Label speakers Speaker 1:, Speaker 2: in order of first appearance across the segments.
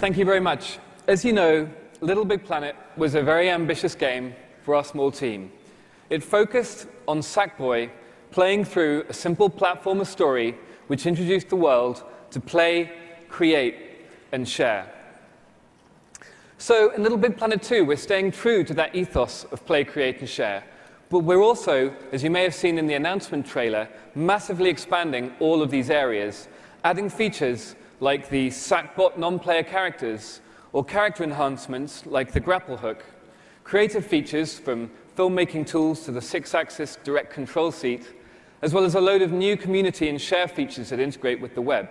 Speaker 1: Thank you very much. As you know, LittleBigPlanet was a very ambitious game for our small team. It focused on Sackboy playing through a simple platformer story which introduced the world to play, create, and share. So in LittleBigPlanet 2, we're staying true to that ethos of play, create, and share. But we're also, as you may have seen in the announcement trailer, massively expanding all of these areas, adding features like the Sackbot non-player characters, or character enhancements like the grapple hook, creative features from filmmaking tools to the 6-axis direct control seat, as well as a load of new community and share features that integrate with the web.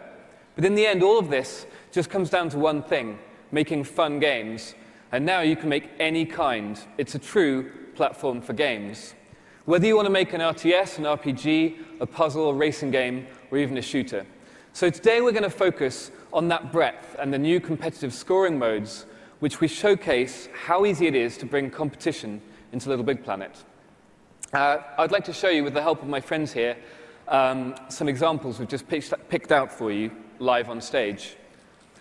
Speaker 1: But in the end, all of this just comes down to one thing: making fun games. And now you can make any kind. It's a true platform for games. Whether you want to make an RTS, an RPG, a puzzle, a racing game, or even a shooter. So today we're going to focus on that breadth and the new competitive scoring modes, which we showcase how easy it is to bring competition into LittleBigPlanet. I'd like to show you, with the help of my friends here, some examples we've just picked out for you live on stage.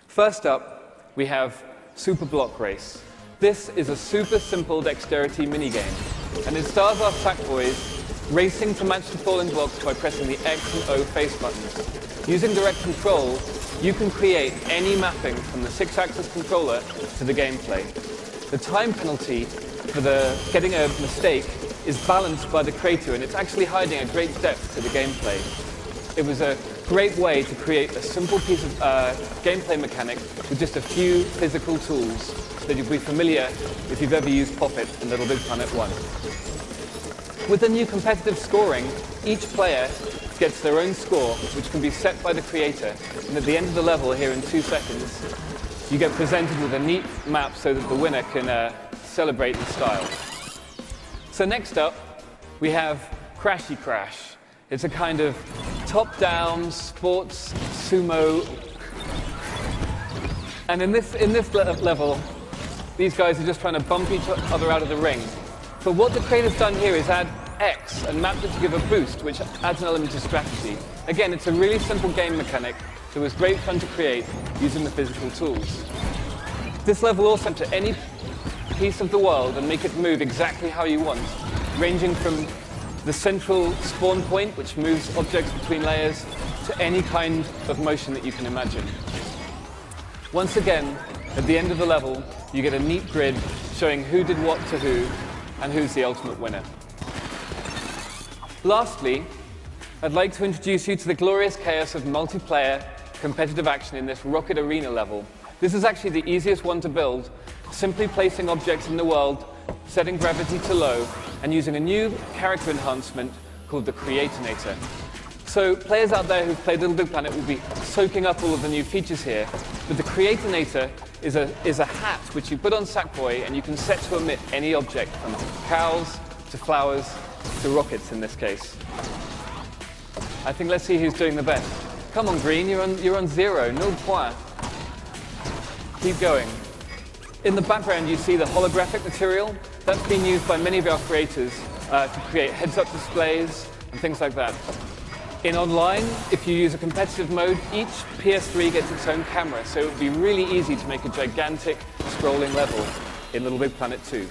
Speaker 1: First up, we have Super Block Race. This is a super simple dexterity minigame, and it stars our Sackboys racing to match the falling blocks by pressing the X and O face buttons. Using direct control, you can create any mapping from the 6-axis controller to the gameplay. The time penalty for getting a mistake is balanced by the creator, and it's actually hiding a great depth to the gameplay. It was a great way to create a simple piece of gameplay mechanic with just a few physical tools that you'll be familiar if you've ever used Poppet in LittleBigPlanet 1. With the new competitive scoring, each player gets their own score, which can be set by the creator. And at the end of the level, here in 2 seconds, you get presented with a neat map so that the winner can celebrate in style. So next up, we have Crashy Crash. It's a kind of top-down sports sumo. And in this level, these guys are just trying to bump each other out of the ring. But what the creator's done here is add X and mapped it to give a boost, which adds an element of strategy. Again, it's a really simple game mechanic that was great fun to create using the physical tools. This level also to any piece of the world and make it move exactly how you want, ranging from the central spawn point, which moves objects between layers, to any kind of motion that you can imagine. Once again, at the end of the level, you get a neat grid showing who did what to who and who's the ultimate winner. Lastly, I'd like to introduce you to the glorious chaos of multiplayer competitive action in this Rocket Arena level. This is actually the easiest one to build, simply placing objects in the world, setting gravity to low, and using a new character enhancement called the Creatinator. So players out there who've played LittleBigPlanet will be soaking up all of the new features here, but the Creatinator is a hat which you put on Sackboy, and you can set to emit any object, from cows to flowers to rockets in this case. I think let's see who's doing the best. Come on, Green, you're on 0, nul point. Keep going. In the background, you see the holographic material. That's been used by many of our creators to create heads-up displays and things like that. In online, if you use a competitive mode, each PS3 gets its own camera, so it would be really easy to make a gigantic scrolling level in LittleBigPlanet 2.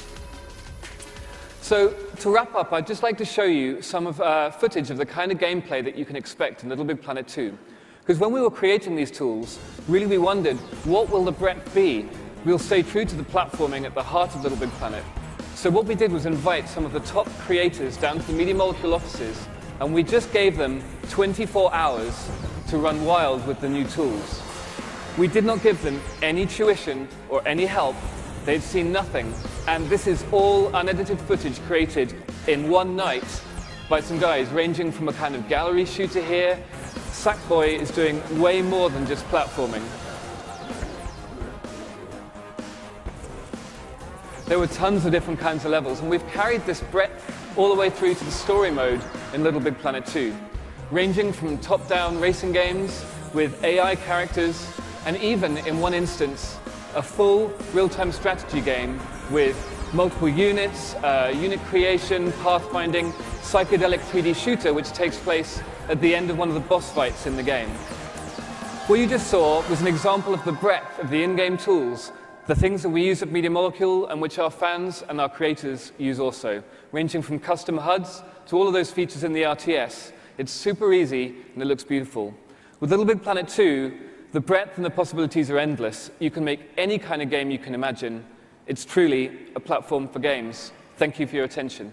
Speaker 1: So to wrap up, I'd just like to show you some of footage of the kind of gameplay that you can expect in LittleBigPlanet 2. Because when we were creating these tools, really we wondered, what will the breadth be? We'll stay true to the platforming at the heart of LittleBigPlanet. So what we did was invite some of the top creators down to the Media Molecule offices, and we just gave them 24 hours to run wild with the new tools. We did not give them any tuition or any help. They'd seen nothing. And this is all unedited footage created in one night by some guys, ranging from a kind of gallery shooter here. Sackboy is doing way more than just platforming. There were tons of different kinds of levels, and we've carried this breadth all the way through to the story mode in LittleBigPlanet 2, ranging from top-down racing games with AI characters, and even, in one instance, a full real-time strategy game with multiple units, unit creation, pathfinding, psychedelic 3D shooter, which takes place at the end of one of the boss fights in the game. What you just saw was an example of the breadth of the in-game tools, the things that we use at Media Molecule and which our fans and our creators use also, ranging from custom HUDs to all of those features in the RTS. It's super easy and it looks beautiful. With LittleBigPlanet 2, the breadth and the possibilities are endless. You can make any kind of game you can imagine. It's truly a platform for games. Thank you for your attention.